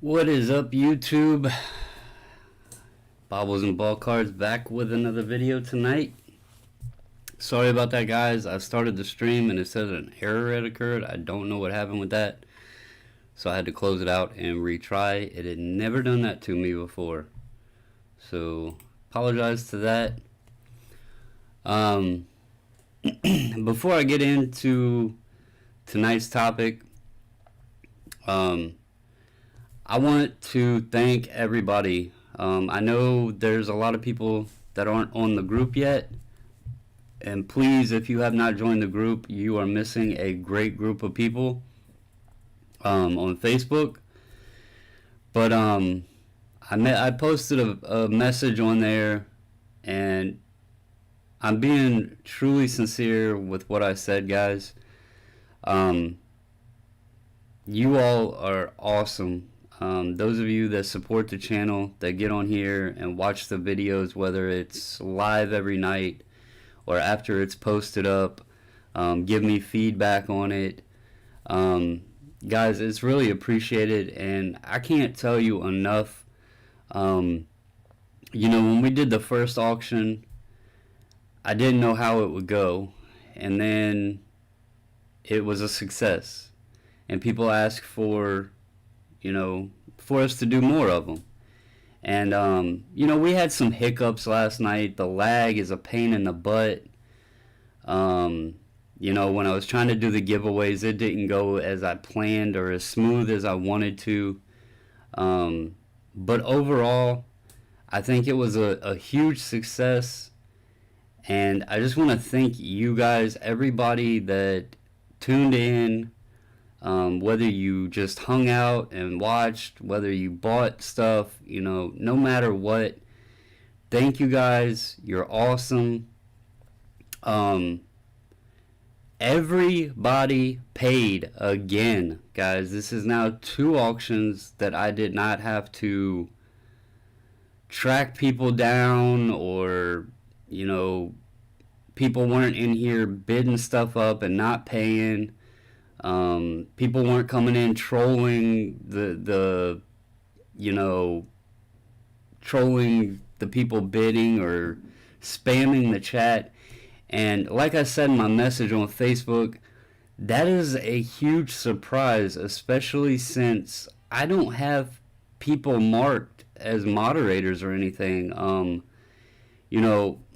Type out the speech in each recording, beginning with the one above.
What is up, YouTube? Bobbles and Ball Cards back with another video tonight. Sorry about that, guys. I started the stream and it says an error had occurred. I don't know what happened with that, so I had to close it out and retry. It had never done that to me before, so apologize to that. Before I get into tonight's topic, I want to thank everybody. I know there's a lot of people that aren't on the group yet, and please, if you have not joined the group, you are missing a great group of people on Facebook. But I posted a message on there, and I'm being truly sincere with what I said, guys. You all are awesome. Those of you that support the channel, that get on here and watch the videos, whether it's live every night or after it's posted up, give me feedback on it. Guys, it's really appreciated, and I can't tell you enough. When we did the first auction, I didn't know how it would go, and then it was a success, and people asked for us to do more of them. And, we had some hiccups last night. The lag is a pain in the butt. When I was trying to do the giveaways, it didn't go as I planned or as smooth as I wanted to. But overall, I think it was a huge success. And I just want to thank you guys, everybody that tuned in. Whether you just hung out and watched, whether you bought stuff, no matter what, thank you guys. You're awesome. Everybody paid again, guys. This is now 2 auctions that I did not have to track people down, or, people weren't in here bidding stuff up and not paying. People weren't coming in trolling trolling the people bidding or spamming the chat. And like I said in my message on Facebook, that is a huge surprise, especially since I don't have people marked as moderators or anything.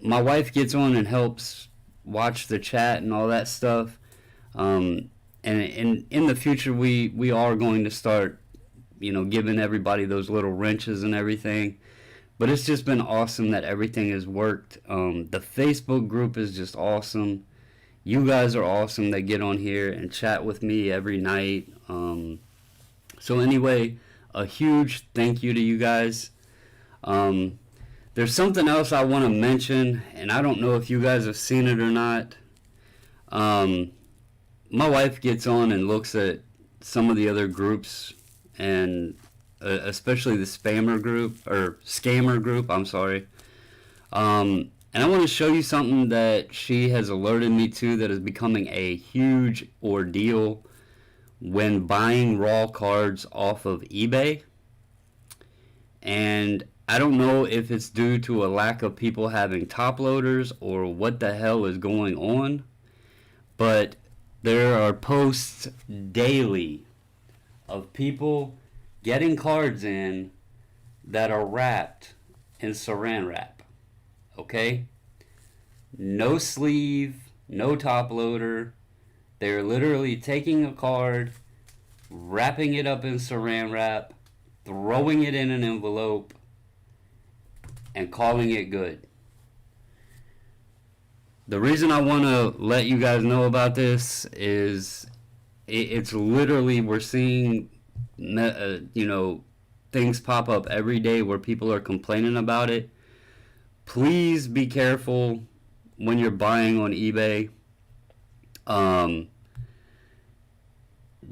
My wife gets on and helps watch the chat and all that stuff. And in the future, we are going to start, giving everybody those little wrenches and everything. But it's just been awesome that everything has worked. The Facebook group is just awesome. You guys are awesome that get on here and chat with me every night. So anyway, a huge thank you to you guys. There's something else I want to mention, and I don't know if you guys have seen it or not. My wife gets on and looks at some of the other groups, and especially the scammer group, I'm sorry. And I want to show you something that she has alerted me to that is becoming a huge ordeal when buying raw cards off of eBay. And I don't know if it's due to a lack of people having top loaders or what the hell is going on, but there are posts daily of people getting cards in that are wrapped in saran wrap. Okay? No sleeve, no top loader. They're literally taking a card, wrapping it up in saran wrap, throwing it in an envelope, and calling it good. The reason I want to let you guys know about this is it's literally, we're seeing, things pop up every day where people are complaining about it. Please be careful when you're buying on eBay.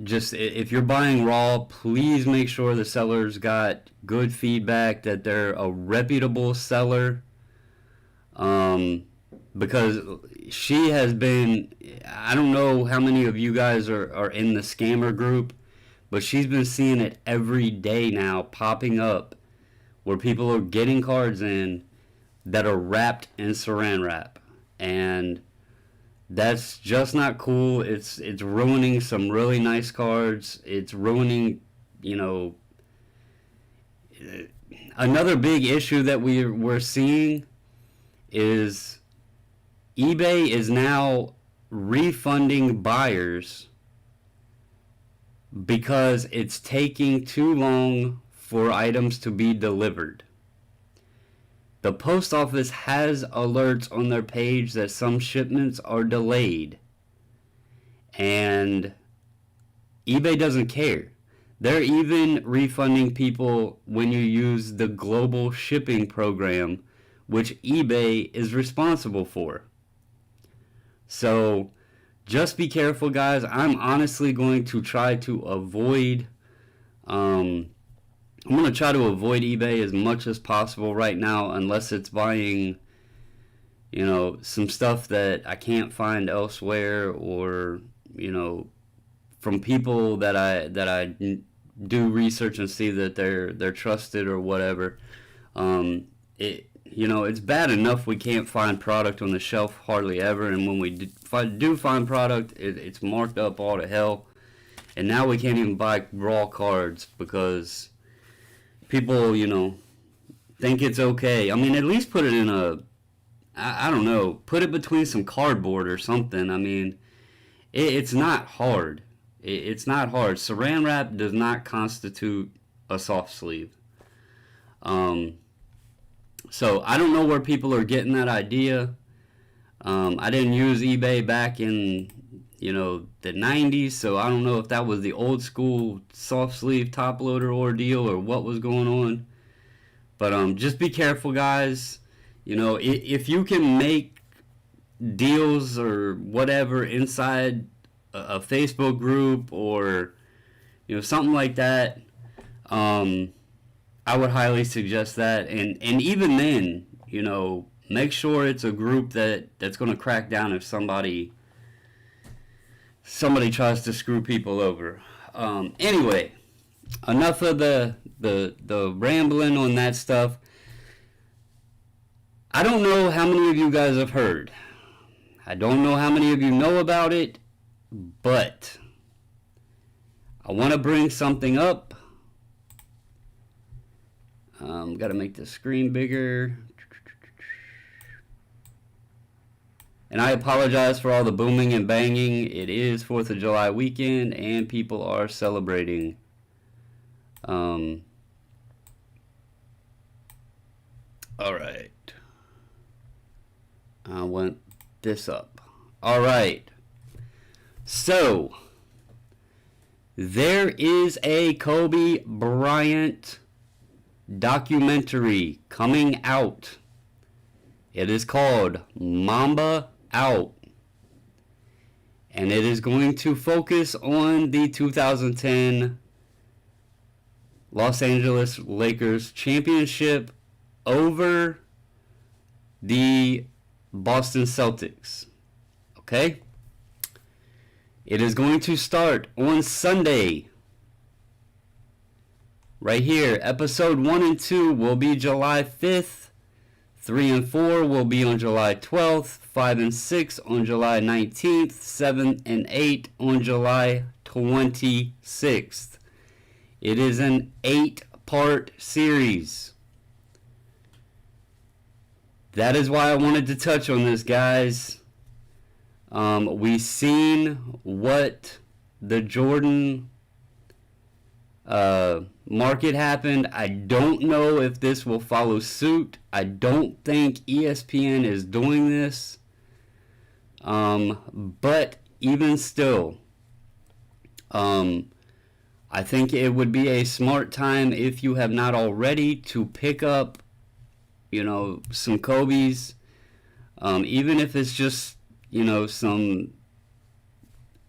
Just if you're buying raw, please make sure the seller's got good feedback, that they're a reputable seller. Because she has been, I don't know how many of you guys are in the scammer group, but she's been seeing it every day now popping up where people are getting cards in that are wrapped in saran wrap. And that's just not cool. It's ruining some really nice cards. It's ruining, you know, another big issue that we're seeing is eBay is now refunding buyers because it's taking too long for items to be delivered. The post office has alerts on their page that some shipments are delayed, and eBay doesn't care. They're even refunding people when you use the global shipping program, which eBay is responsible for. So just be careful, guys. I'm honestly going to try to avoid I'm going to try to avoid eBay as much as possible right now, unless it's buying, you know, some stuff that I can't find elsewhere, or, you know, from people that I do research and see that they're trusted or whatever. You know, it's bad enough we can't find product on the shelf hardly ever, and when we do find product, it's marked up all to hell. And now we can't even buy raw cards because people, you know, think it's okay. I mean, at least put it in I don't know, put it between some cardboard or something. I mean, it's not hard. It's not hard. Saran wrap does not constitute a soft sleeve. So I don't know where people are getting that idea. I didn't use eBay back in, you know, the 90s, so I don't know if that was the old school soft sleeve top loader ordeal or what was going on. But just be careful, guys. You know, if you can make deals or whatever inside a Facebook group or, you know, something like that, I would highly suggest that. And even then, you know, make sure it's a group that's going to crack down if somebody tries to screw people over. Anyway, enough of the rambling on that stuff. I don't know how many of you guys have heard. I don't know how many of you know about it, but I want to bring something up. Got to make the screen bigger. And I apologize for all the booming and banging. It is 4th of July weekend and people are celebrating. All right. I want this up. All right. So, there is a Kobe Bryant documentary coming out. It is called Mamba Out, and it is going to focus on the 2010 Los Angeles Lakers championship over the Boston Celtics. Okay? It is going to start on Sunday. Right here, episode 1 and 2 will be July 5th. 3 and 4 will be on July 12th. 5 and 6 on July 19th. 7 and 8 on July 26th. It is an 8-part series. That is why I wanted to touch on this, guys. We've seen what the Jordan market happened. I don't know if this will follow suit. I don't think ESPN is doing this. But even still, I think it would be a smart time, if you have not already, to pick up, you know, some Kobe's, even if it's just, you know, some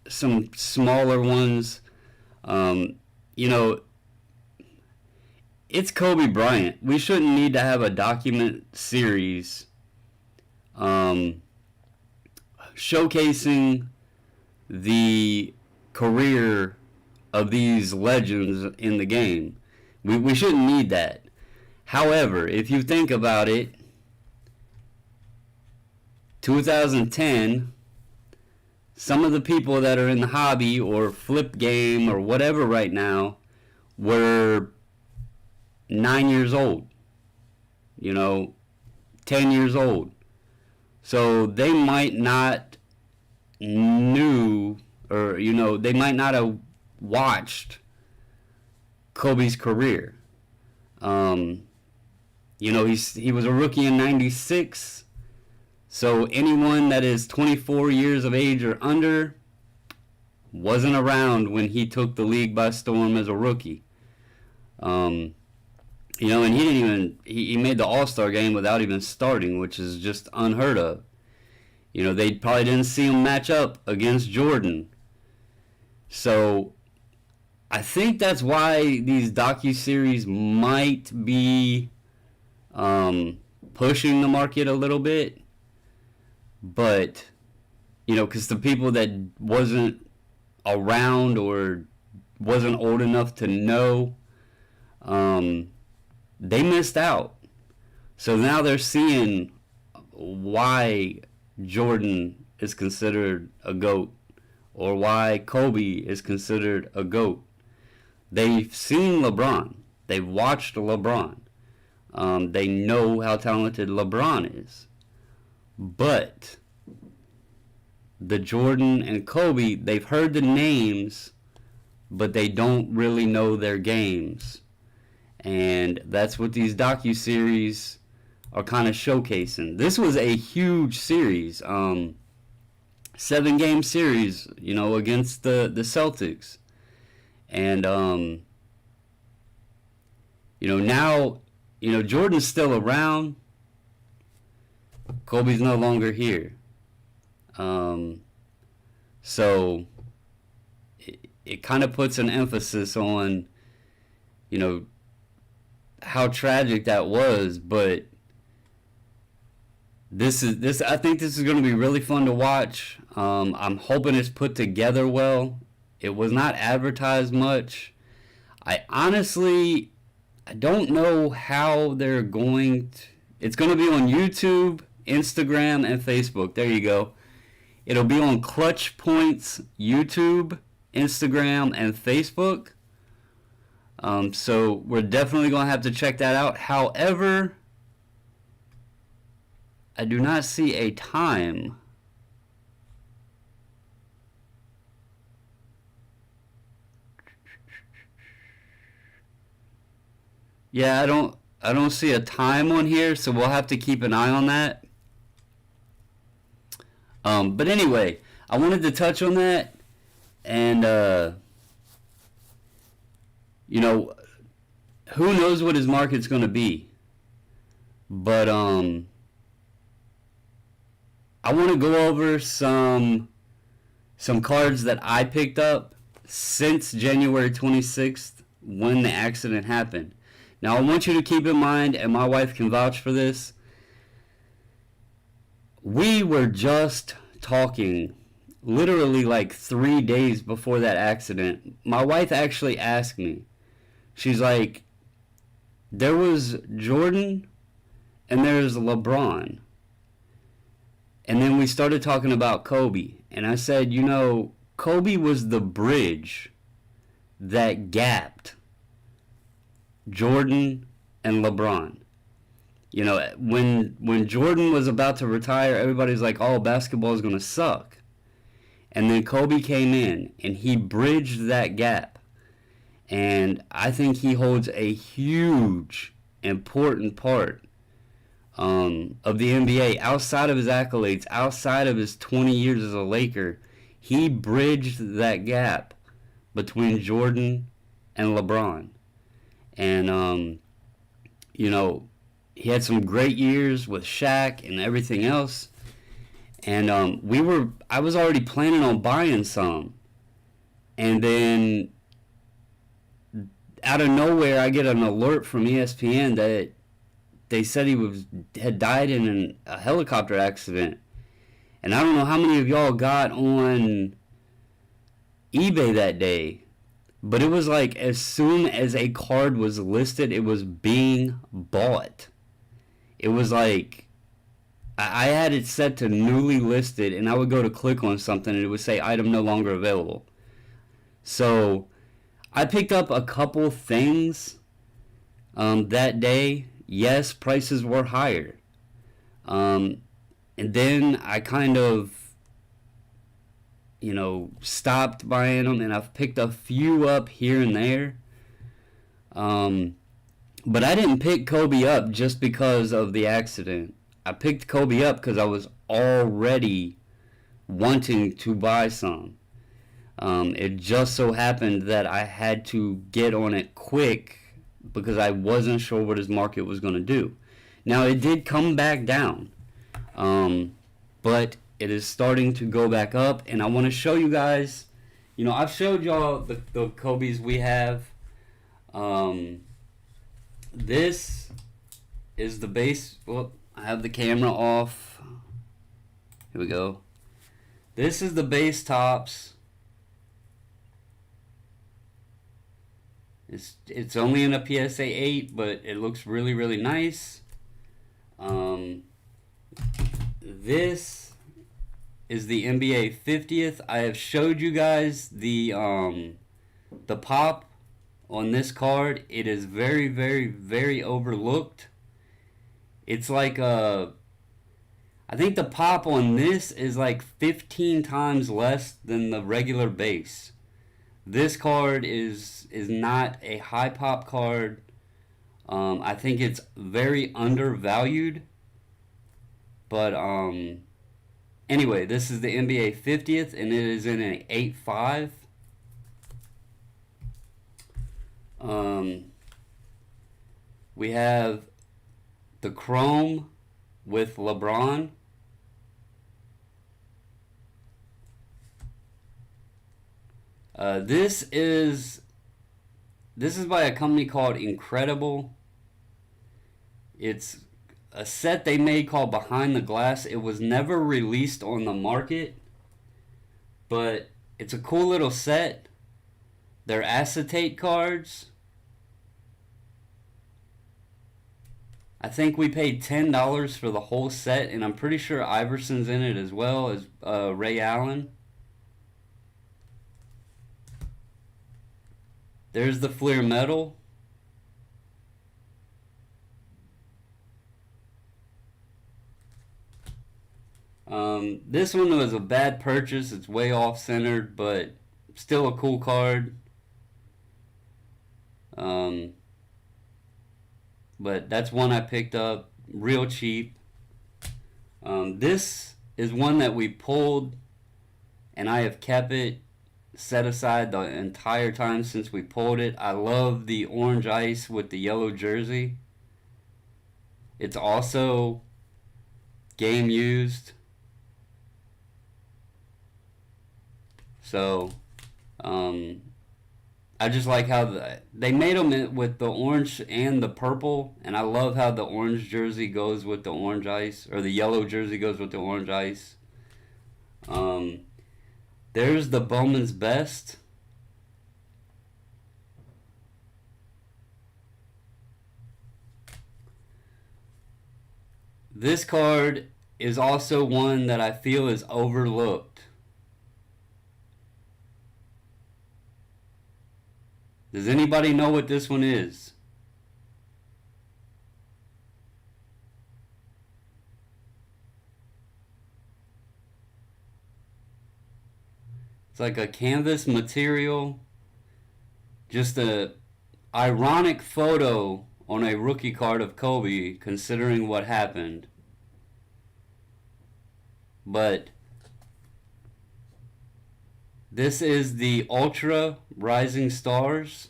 smaller ones. You know, it's Kobe Bryant. We shouldn't need to have a document series showcasing the career of these legends in the game. We shouldn't need that. However, if you think about it, 2010, some of the people that are in the hobby or flip game or whatever right now were 9 years old, 10 years old. So they might not knew, or they might not have watched Kobe's career. He was a rookie in '96. So anyone that is 24 years of age or under wasn't around when he took the league by storm as a rookie. And he didn't even, he made the All-Star game without even starting, which is just unheard of. They probably didn't see him match up against Jordan. So I think that's why these docuseries might be pushing the market a little bit. But, because the people that wasn't around or wasn't old enough to know, they missed out. So now they're seeing why Jordan is considered a GOAT or why Kobe is considered a GOAT. They've seen LeBron. They've watched LeBron. They know how talented LeBron is. But the Jordan and Kobe, they've heard the names, but they don't really know their games. And that's what these docuseries are kind of showcasing. This was a huge series, 7-game series, against the Celtics. And, now, Jordan's still around. Kobe's no longer here. So it kind of puts an emphasis on, how tragic that was, but I think this is going to be really fun to watch. I'm hoping it's put together well. It was not advertised much. I don't know how they're going to, it's going to be on YouTube, Instagram, and Facebook. There you go. It'll be on Clutch Points YouTube, Instagram, and Facebook. So we're definitely going to have to check that out. However, I do not see a time. Yeah, I don't see a time on here, so we'll have to keep an eye on that. But anyway, I wanted to touch on that, and who knows what his market's going to be. But I want to go over some cards that I picked up since January 26th when the accident happened. Now I want you to keep in mind, and my wife can vouch for this, we were just talking literally like 3 days before that accident. My wife actually asked me, she's like, there was Jordan and there's LeBron. And then we started talking about Kobe. And I said, Kobe was the bridge that gapped Jordan and LeBron. When Jordan was about to retire, everybody's like, oh, basketball is going to suck. And then Kobe came in and he bridged that gap. And I think he holds a huge, important part of the NBA. Outside of his accolades, outside of his 20 years as a Laker, he bridged that gap between Jordan and LeBron. And, he had some great years with Shaq and everything else. And I was already planning on buying some. And then out of nowhere, I get an alert from ESPN that they said he had died in a helicopter accident. And I don't know how many of y'all got on eBay that day, But it was like as soon as a card was listed, it was being bought. It was like I had it set to newly listed, and I would go to click on something and it would say item no longer available. So I picked up a couple things that day. Yes, prices were higher. And then I kind of, stopped buying them, and I've picked a few up here and there. But I didn't pick Kobe up just because of the accident. I picked Kobe up because I was already wanting to buy some. It just so happened that I had to get on it quick because I wasn't sure what his market was going to do. Now, it did come back down, but it is starting to go back up, and I want to show you guys, I've showed y'all the Kobe's we have. This is the base. Well, I have the camera off. Here we go. This is the base tops. It's only in a PSA 8, but it looks really, really nice. This is the NBA 50th. I have showed you guys the pop on this card. It is very, very, very overlooked. It's like I think the pop on this is like 15 times less than the regular base. This card is not a high pop card. I think it's very undervalued. But anyway, this is the NBA 50th, and it is in an 8.5. We have the Chrome with LeBron. This is by a company called Incredible. It's a set they made called Behind the Glass. It was never released on the market, but it's a cool little set. They're acetate cards. I think we paid $10 for the whole set, and I'm pretty sure Iverson's in it as well as Ray Allen. There's the Fleer Metal. This one was a bad purchase. It's way off-centered, but still a cool card. But that's one I picked up real cheap. This is one that we pulled, and I have kept it set aside the entire time since we pulled it. I love the orange ice with the yellow jersey. It's also game used. So, I just like how they made them with the orange and the purple, and I love how the orange jersey goes with the orange ice, or the yellow jersey goes with the orange ice. There's the Bowman's Best. This card is also one that I feel is overlooked. Does anybody know what this one is? It's like a canvas material. Just a ironic photo on a rookie card of Kobe, considering what happened. But this is the Ultra Rising Stars.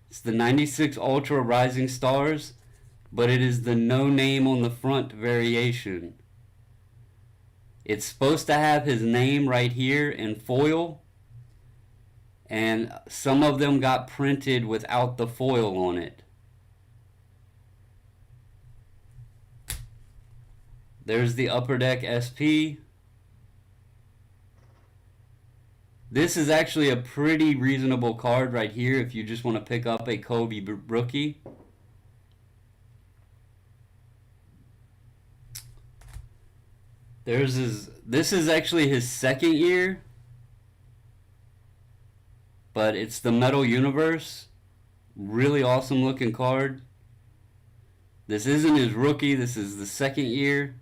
It's the 96 Ultra Rising Stars, but it is the no name on the front variation. It's supposed to have his name right here in foil, and some of them got printed without the foil on it. There's the Upper Deck SP. This is actually a pretty reasonable card right here if you just want to pick up a Kobe rookie. This is actually his second year, but it's the Metal Universe. Really awesome looking card. This isn't his rookie, this is the second year.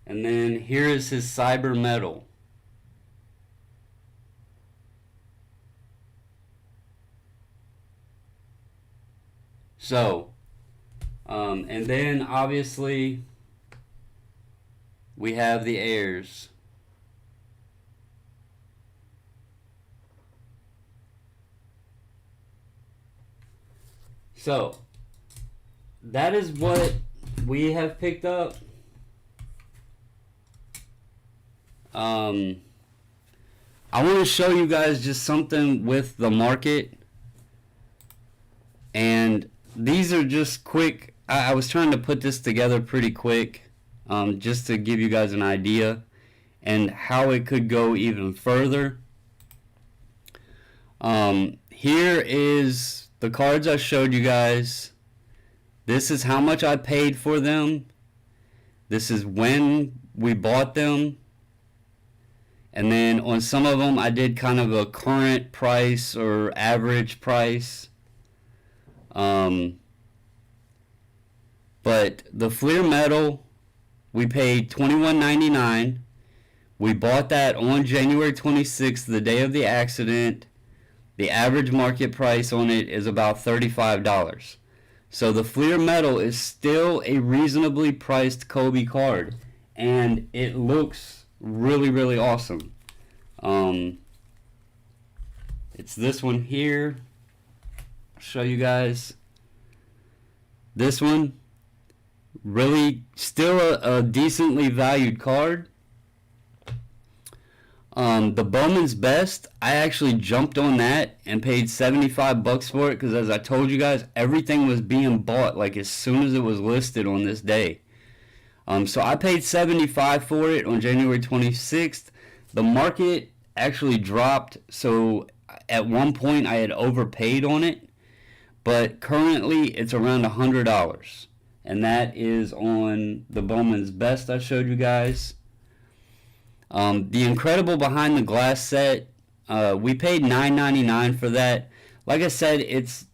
And then here is his Cyber Metal. So, and then obviously we have the heirs. So, that is what we have picked up. I want to show you guys just something with the market. And these are just quick. I was trying to put this together pretty quick, just to give you guys an idea and how it could go even further. Here is the cards I showed you guys. This is how much I paid for them. This is when we bought them. And then on some of them, I did kind of a current price or average price. But the Fleer Metal, we paid $21.99. We bought that on January 26th, the day of the accident. The average market price on it is about $35. So the Fleer Metal is still a reasonably priced Kobe card. And it looks really, really awesome. It's this one here. I'll show you guys. This one, really still a decently valued card. The Bowman's Best, I actually jumped on that and paid $75 for it because, as I told you guys, everything was being bought like as soon as it was listed on this day. So I paid $75 for it on January 26th. The market actually dropped, so at one point I had overpaid on it, but currently it's around $100, and that is on the Bowman's Best I showed you guys. The Incredible Behind the Glass set, we paid $9.99 for that. Like I said, it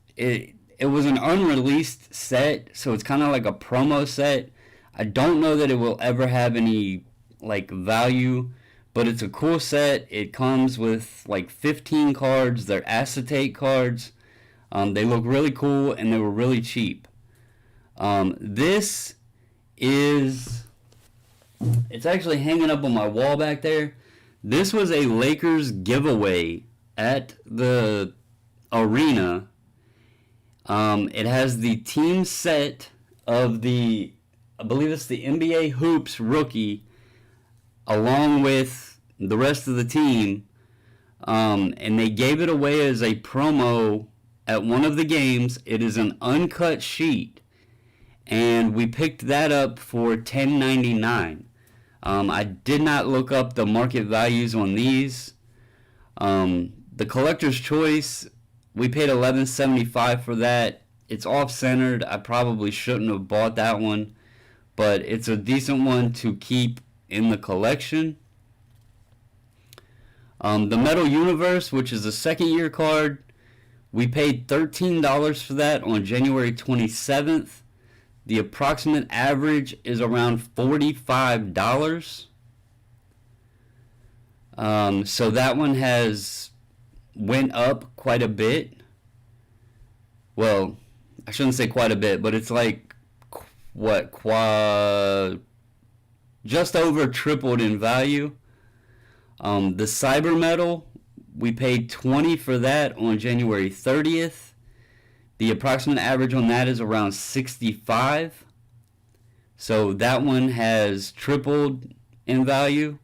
was an unreleased set, so it's kind of like a promo set. I don't know that it will ever have any like value, but it's a cool set. It comes with like 15 cards. They're acetate cards. They look really cool and they were really cheap. This is, it's actually hanging up on my wall back there. This was a Lakers giveaway at the arena. It has the team set of the, I believe it's the NBA Hoops rookie, along with the rest of the team, and they gave it away as a promo at one of the games. It is an uncut sheet, and we picked that up for $10.99. I did not look up the market values on these. The Collector's Choice, we paid $11.75 for that. It's off-centered. I probably shouldn't have bought that one, but it's a decent one to keep in the collection. The Metal Universe, which is a second-year card, we paid $13 for that on January 27th. The approximate average is around $45. So that one has went up quite a bit. Well, I shouldn't say quite a bit, but it's like, what, just over tripled in value. The Cyber Metal, we paid $20 for that on January 30th. The approximate average on that is around 65. So that one has tripled in value.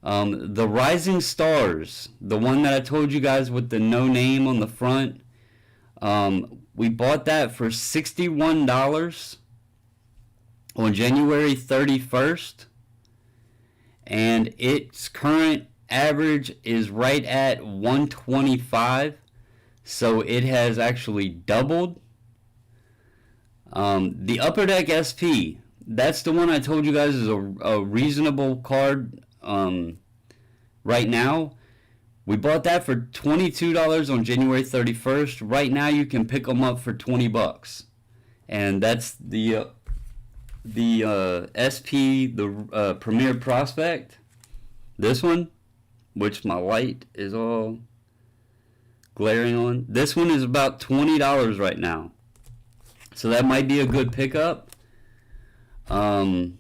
The Rising Stars, the one that I told you guys with the no name on the front, we bought that for $61 on January 31st. and its current average is right at 125. So it has actually doubled. The Upper Deck SP, that's the one I told you guys is a reasonable card right now. We bought that for $22 on January 31st. Right now you can pick them up for $20. And that's the SP, the Premier Prospect. This one, which my light is all glaring on. This one is about $20 right now. So that might be a good pickup. The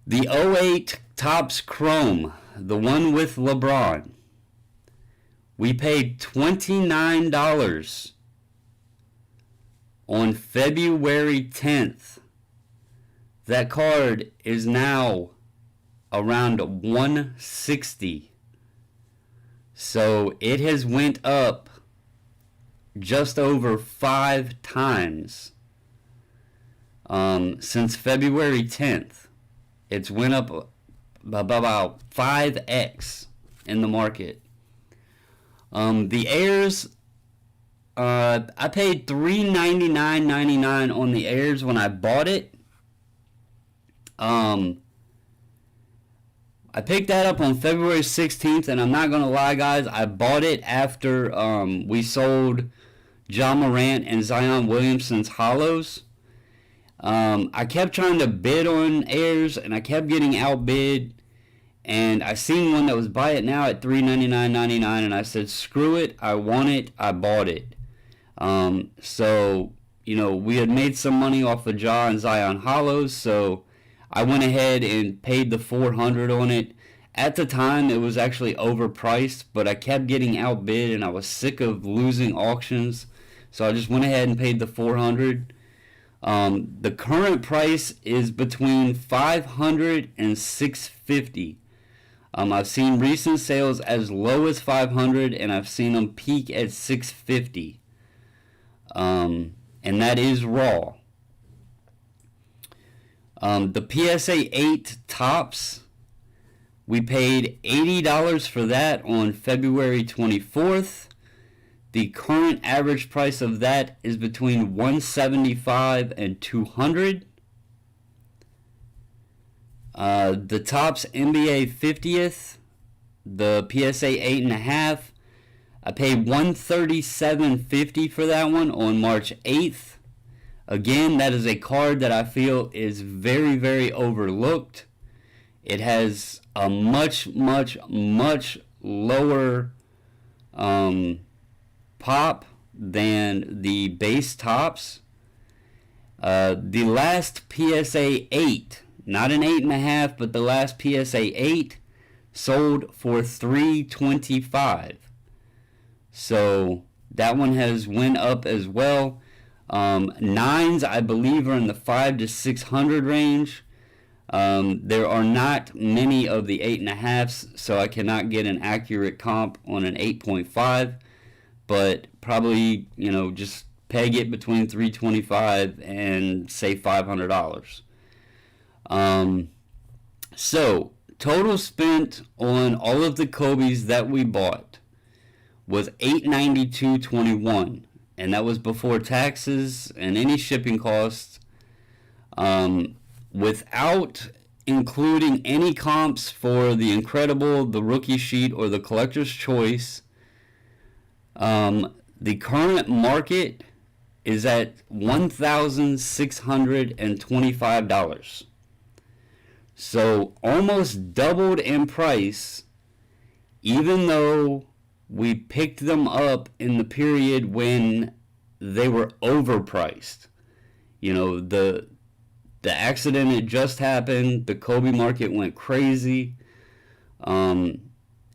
08 Topps Chrome, the one with LeBron, we paid $29 on February 10th. That card is now around $160. So it has went up just over 5 times since February 10th. It's went up about 5x in the market. The Airs, I paid $399.99 on the Airs when I bought it. I picked that up on February 16th, and I'm not going to lie, guys, I bought it after we sold John Morant and Zion Williamson's hollows. I kept trying to bid on Airs, and I kept getting outbid. And I seen one that was buy it now at $399.99, and I said, screw it, I want it, I bought it. So, you know, we had made some money off of Ja and Zion hollows, so I went ahead and paid the $400 on it. At the time, it was actually overpriced, but I kept getting outbid, and I was sick of losing auctions, so I just went ahead and paid the $400. The current price is between $500 and $650. I've seen recent sales as low as $500, and I've seen them peak at $650. And that is raw. The PSA 8 Topps, we paid $80 for that on February 24th. The current average price of that is between $175 and $200. The Topps NBA 50th, the PSA 8.5, I paid $137.50 for that one on March 8th. Again, that is a card that I feel is very, very overlooked. It has a much, much, much lower pop than the base Topps. The last PSA 8, not an 8.5, but the last PSA 8 sold for $325. So that one has went up as well. 9s, I believe, are in the 500 to 600 range. There are not many of the 8.5s, so I cannot get an accurate comp on an 8.5. But probably, you know, just peg it between $325 and say $500. So total spent on all of the Kobe's that we bought was $892.21, and that was before taxes and any shipping costs, without including any comps for the Incredible, the Rookie Sheet, or the Collector's Choice. The current market is at $1,625. So almost doubled in price, even though we picked them up in the period when they were overpriced. You know, the accident had just happened, the Kobe market went crazy, and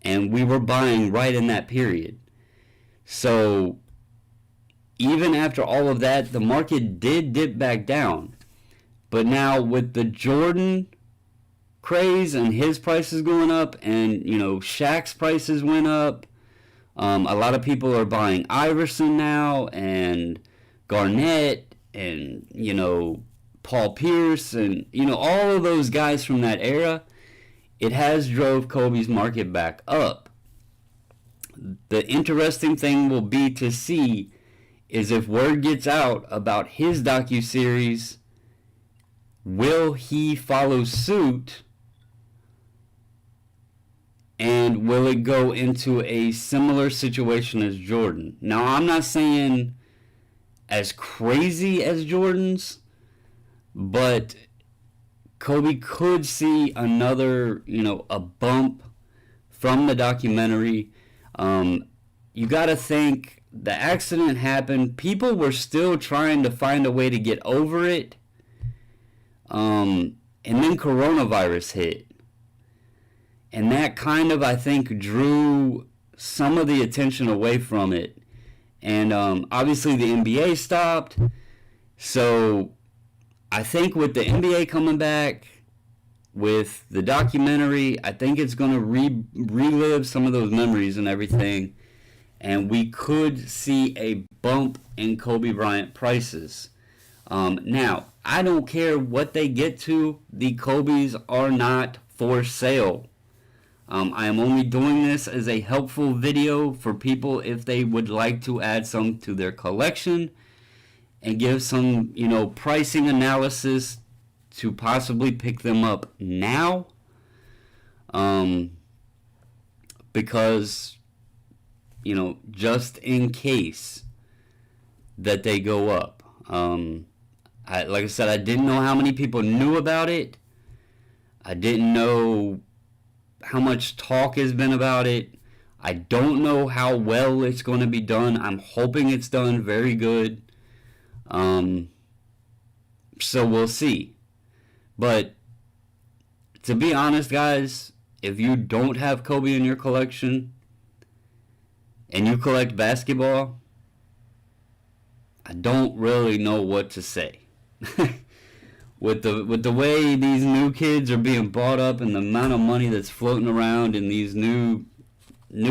we were buying right in that period. So even after all of that, the market did dip back down. But now with the Jordan craze and his prices going up, and, you know, Shaq's prices went up, a lot of people are buying Iverson now, and Garnett, and, you know, Paul Pierce, and all of those guys from that era, it has drove Kobe's market back up. The interesting thing will be to see is if word gets out about his docuseries, will he follow suit, and will it go into a similar situation as Jordan? Now, I'm not saying as crazy as Jordan's, but Kobe could see another, a bump from the documentary. You got to think the accident happened. People were still trying to find a way to get over it. And then coronavirus hit. And that kind of, I think, drew some of the attention away from it. And obviously the NBA stopped. So I think with the NBA coming back, with the documentary, I think it's going to relive some of those memories and everything. And we could see a bump in Kobe Bryant prices. Now, I don't care what they get to. The Kobe's are not for sale. I am only doing this as a helpful video for people if they would like to add some to their collection and give some, pricing analysis to possibly pick them up now. Because, just in case that they go up. Like I said, I didn't know how many people knew about it. I didn't know how much talk has been about it. I don't know how well it's going to be done. I'm hoping it's done very good. So we'll see. But to be honest, guys, if you don't have Kobe in your collection and you collect basketball, I don't really know what to say. With the way these new kids are being bought up and the amount of money that's floating around in these new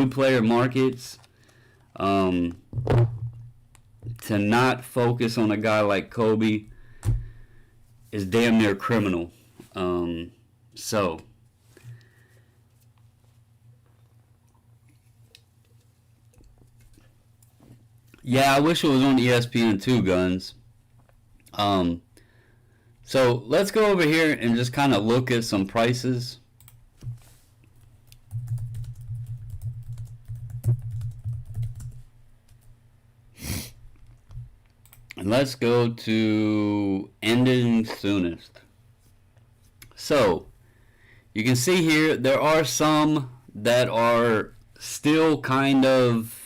player markets, to not focus on a guy like Kobe is damn near criminal. So yeah, I wish it was on ESPN too, Guns. So let's go over here and just kind of look at some prices. And let's go to ending soonest. So you can see here there are some that are still kind of,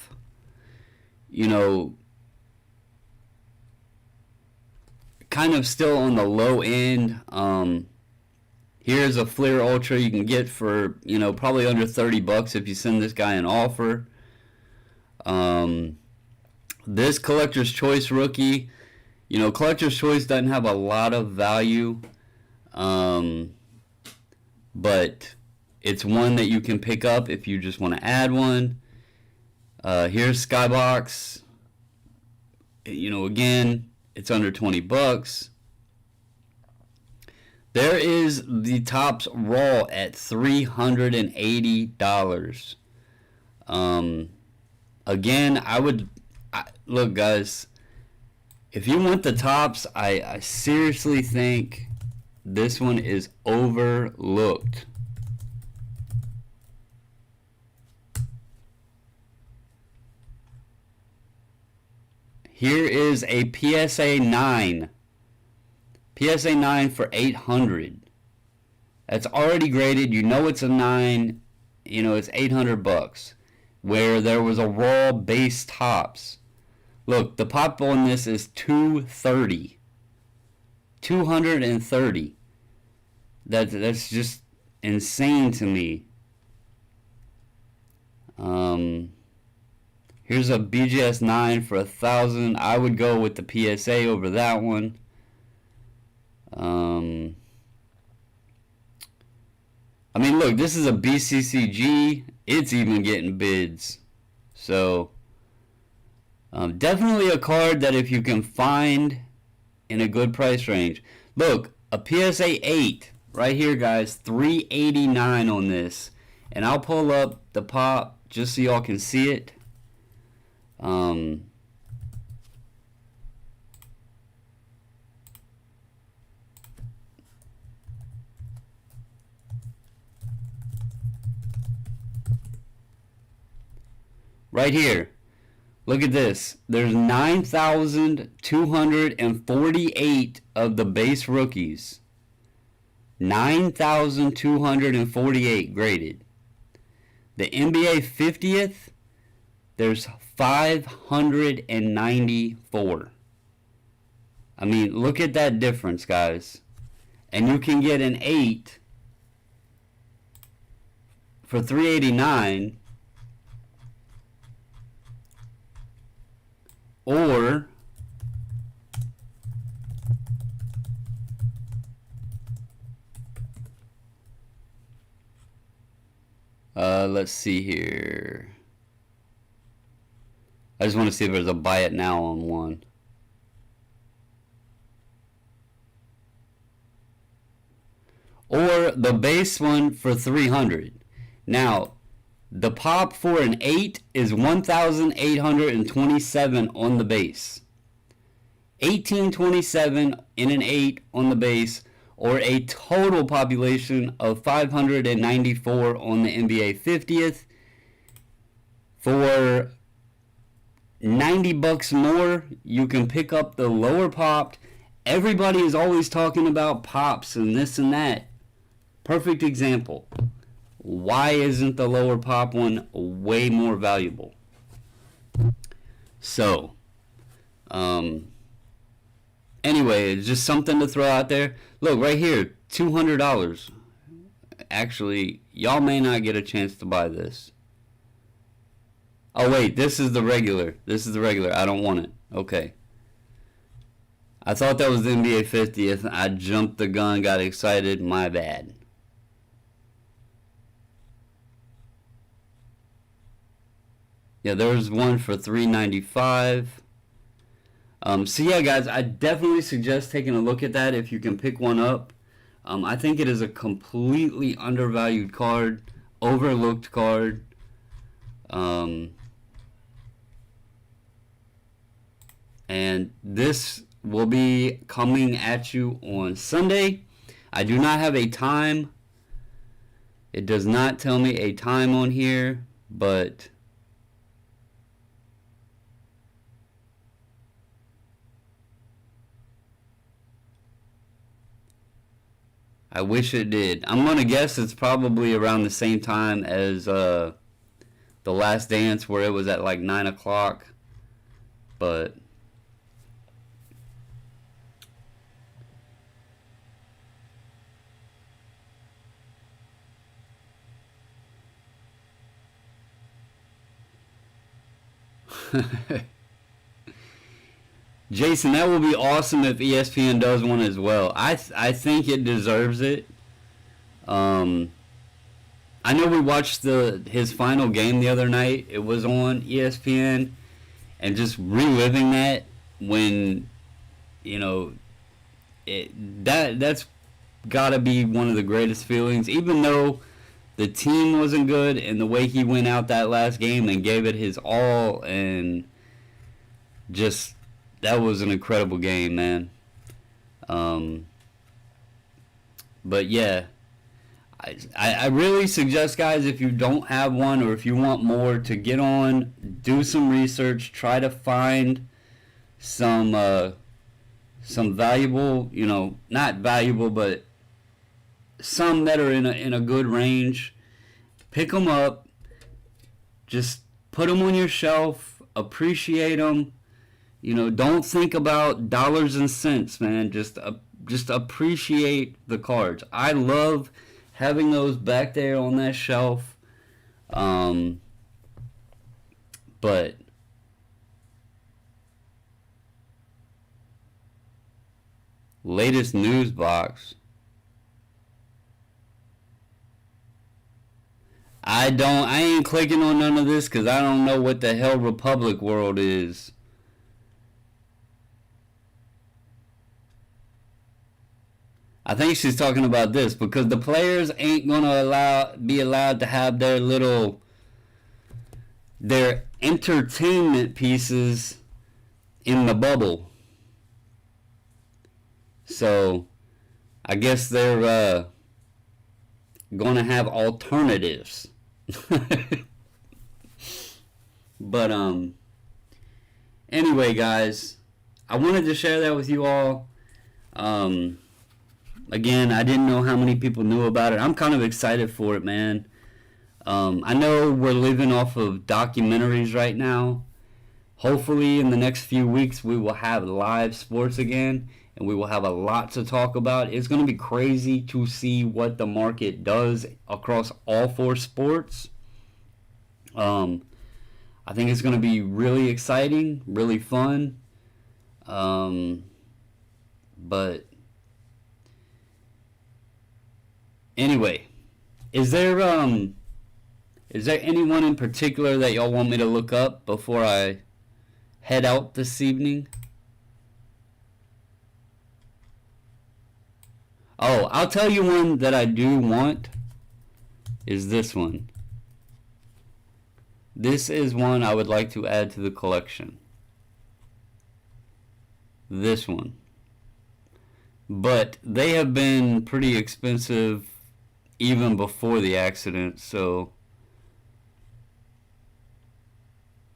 still on the low end. Here's a Fleer Ultra you can get for, probably under $30 if you send this guy an offer. This Collector's Choice rookie, Collector's Choice doesn't have a lot of value, but it's one that you can pick up if you just want to add one. Here's Skybox. Again, it's under $20. There is the Topps Raw at $380. Again, look, guys, if you want the Topps, I seriously think this one is overlooked. Here is a PSA 9. PSA 9 for $800. That's already graded. It's a 9. It's $800. Where there was a raw base Topps. Look, the pop on this is $230. $230. That's just insane to me. Here's a BGS 9 for $1,000. I would go with the PSA over that one. Look, this is a BCCG. It's even getting bids. So, definitely a card that if you can find in a good price range. Look, a PSA 8 right here, guys. $389 on this. And I'll pull up the pop just so y'all can see it. Right here. Look at this. There's 9,248 of the base rookies. 9,248 graded. The NBA 50th, there's 594. I mean, look at that difference, guys. And you can get an 8 for $389. Or let's see here. I just want to see if there's a buy it now on one. Or the base one for $300. Now, the pop for an 8 is 1,827 on the base. 1827 in an 8 on the base, or a total population of 594 on the NBA 50th. For $90 more, you can pick up the lower popped. Everybody is always talking about pops and this and that. Perfect example. Why isn't the lower pop one way more valuable? So, anyway, it's just something to throw out there. Look, right here, $200. Actually, y'all may not get a chance to buy this. Oh, wait, this is the regular. This is the regular. I don't want it. Okay. I thought that was the NBA 50th. I jumped the gun, got excited. My bad. Yeah, there's one for $395. So yeah, guys, I definitely suggest taking a look at that if you can pick one up. I think it is a completely undervalued card, overlooked card. And this will be coming at you on Sunday. I do not have a time. It does not tell me a time on here, but I wish it did. I'm going to guess it's probably around the same time as The Last Dance, where it was at like 9 o'clock. But Jason, that will be awesome if ESPN does one as well. I think it deserves it. I know we watched his final game the other night. It was on ESPN, and just reliving that when, you know, that's got to be one of the greatest feelings. Even though the team wasn't good, and the way he went out that last game and gave it his all, and just that was an incredible game, man. But yeah, I really suggest, guys, if you don't have one or if you want more, to get on, do some research, try to find some valuable, you know, not valuable, but some that are in a good range. Pick them up, just put them on your shelf, appreciate them. You know, don't think about dollars and cents, man. Just appreciate the cards. I love having those back there on that shelf. But latest news box. I ain't clicking on none of this because I don't know what the hell Republic World is. I think she's talking about this because the players ain't gonna be allowed to have their entertainment pieces in the bubble. So I guess they're gonna have alternatives. But anyway, guys, I wanted to share that with you all. Again, I didn't know how many people knew about it. I'm kind of excited for it, man. I know we're living off of documentaries right now. Hopefully in the next few weeks we will have live sports again, and we will have a lot to talk about. It's going to be crazy to see what the market does across all four sports. I think it's going to be really exciting, really fun. But anyway, is there anyone in particular that y'all want me to look up before I head out this evening? Oh, I'll tell you one that I do want is this one. This is one I would like to add to the collection. This one. But they have been pretty expensive even before the accident, so...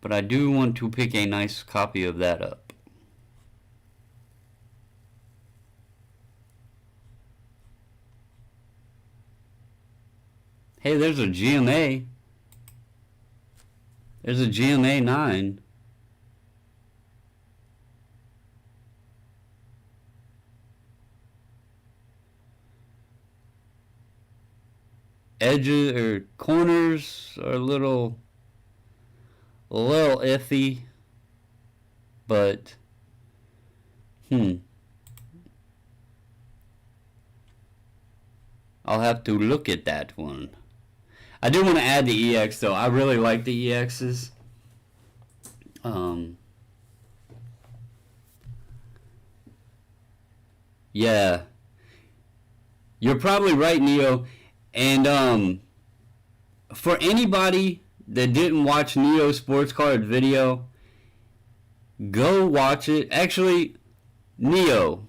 But I do want to pick a nice copy of that up. Hey, there's a GMA. There's a GMA 9. Edges or corners are a little iffy, but I'll have to look at that one. I do want to add the EX though. I really like the EXs. Yeah, you're probably right, Neo. And for anybody that didn't watch Neo Sports Card video, go watch it. Actually, Neo,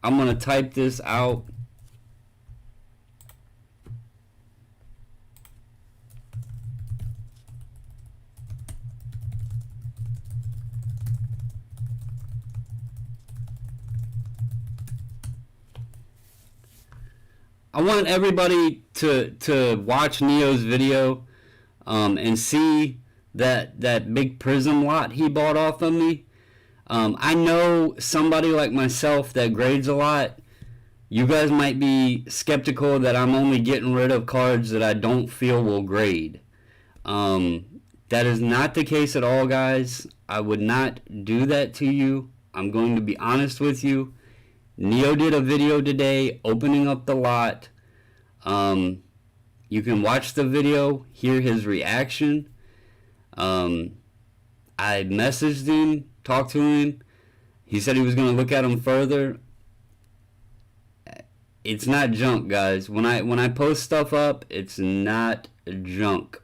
I'm gonna type this out. I want everybody to watch Neo's video and see that big prism lot he bought off of me. I know somebody like myself that grades a lot. You guys might be skeptical that I'm only getting rid of cards that I don't feel will grade. That is not the case at all, guys. I would not do that to you. I'm going to be honest with you. Neo did a video today opening up the lot. You can watch the video, hear his reaction. I messaged him, talked to him. He said he was going to look at them further. It's not junk, guys. When I post stuff up, it's not junk.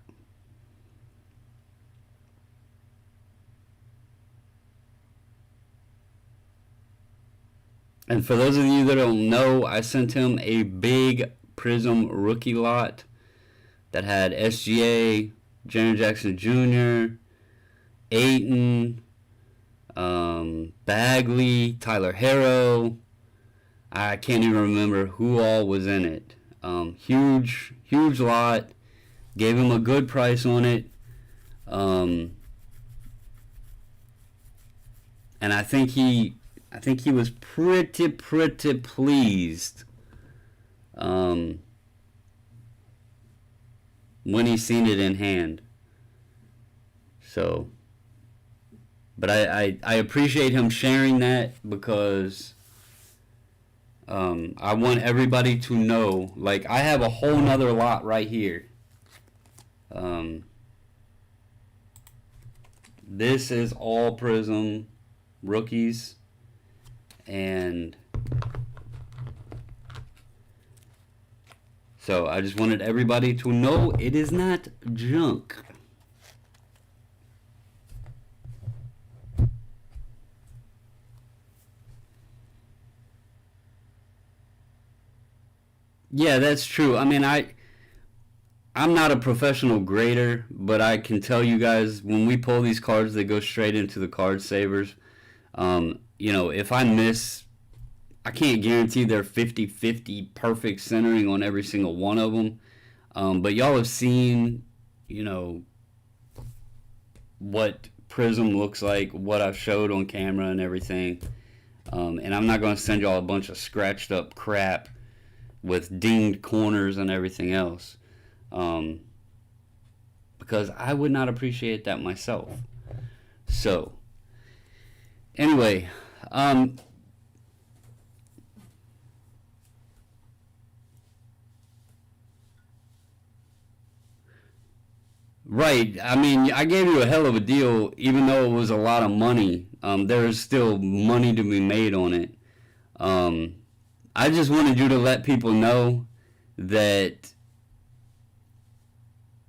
And for those of you that don't know, I sent him a big Prism rookie lot that had SGA, Jaren Jackson Jr., Ayton, Bagley, Tyler Herro. I can't even remember who all was in it. Huge lot. Gave him a good price on it. And I think he was pretty pleased when he seen it in hand. So, but I appreciate him sharing that because I want everybody to know, like, I have a whole nother lot right here. This is all Prism rookies. And so I just wanted everybody to know it is not junk. Yeah, that's true. I mean, I'm not a professional grader, but I can tell you guys when we pull these cards, they go straight into the card savers. You know, if I miss, I can't guarantee they're 50-50 perfect centering on every single one of them. But y'all have seen, you know, what Prism looks like, what I've showed on camera and everything. And I'm not going to send y'all a bunch of scratched up crap with dinged corners and everything else. Because I would not appreciate that myself. So, anyway, right. I mean, I gave you a hell of a deal, even though it was a lot of money. There is still money to be made on it. I just wanted you to let people know that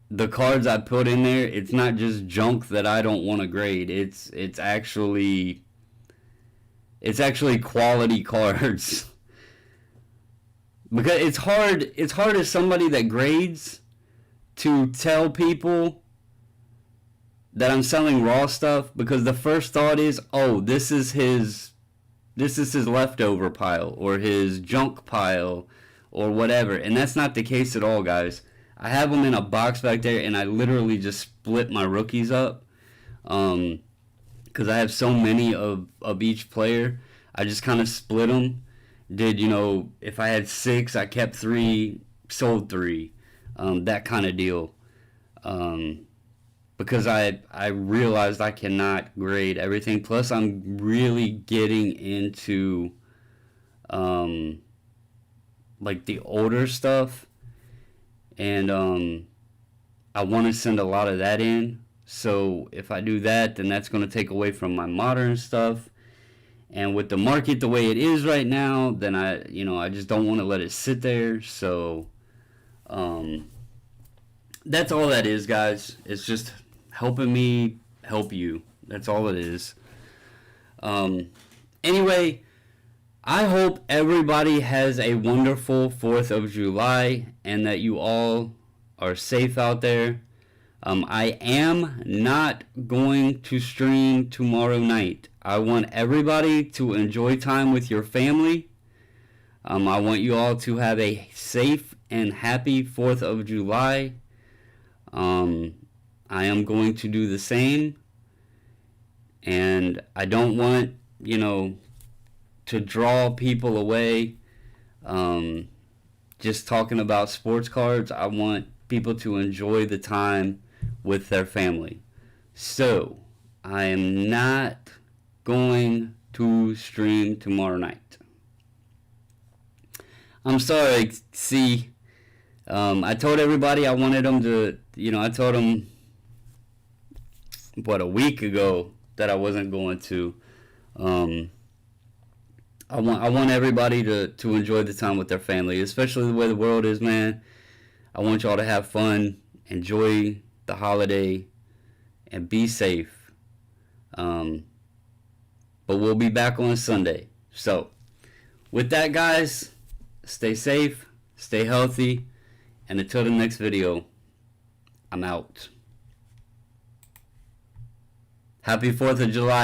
the cards I put in there, it's not just junk that I don't want to grade. It's actually quality cards. Because it's hard as somebody that grades to tell people that I'm selling raw stuff, because the first thought is, oh, this is his leftover pile or his junk pile or whatever. And that's not the case at all, guys. I have them in a box back there, and I literally just split my rookies up. Because I have so many of each player. I just kind of split them. Did, you know, if I had 6, I kept 3, sold 3. That kind of deal. Because I realized I cannot grade everything. Plus, I'm really getting into like the older stuff. And I want to send a lot of that in. So if I do that, then that's going to take away from my modern stuff. And with the market the way it is right now, then I just don't want to let it sit there. So that's all that is, guys. It's just helping me help you. That's all it is. Anyway, I hope everybody has a wonderful 4th of July and that you all are safe out there. I am not going to stream tomorrow night. I want everybody to enjoy time with your family. I want you all to have a safe and happy 4th of July. I am going to do the same. And I don't want, to draw people away just talking about sports cards. I want people to enjoy the time with their family. So, I am not going to stream tomorrow night. I'm sorry, see, I told everybody I wanted them to, I told them, a week ago that I wasn't going to. I want everybody to enjoy the time with their family, especially the way the world is, man. I want y'all to have fun, enjoy the holiday, and be safe. But we'll be back on Sunday. So, with that, guys, stay safe, stay healthy, and until the next video, I'm out. Happy 4th of July.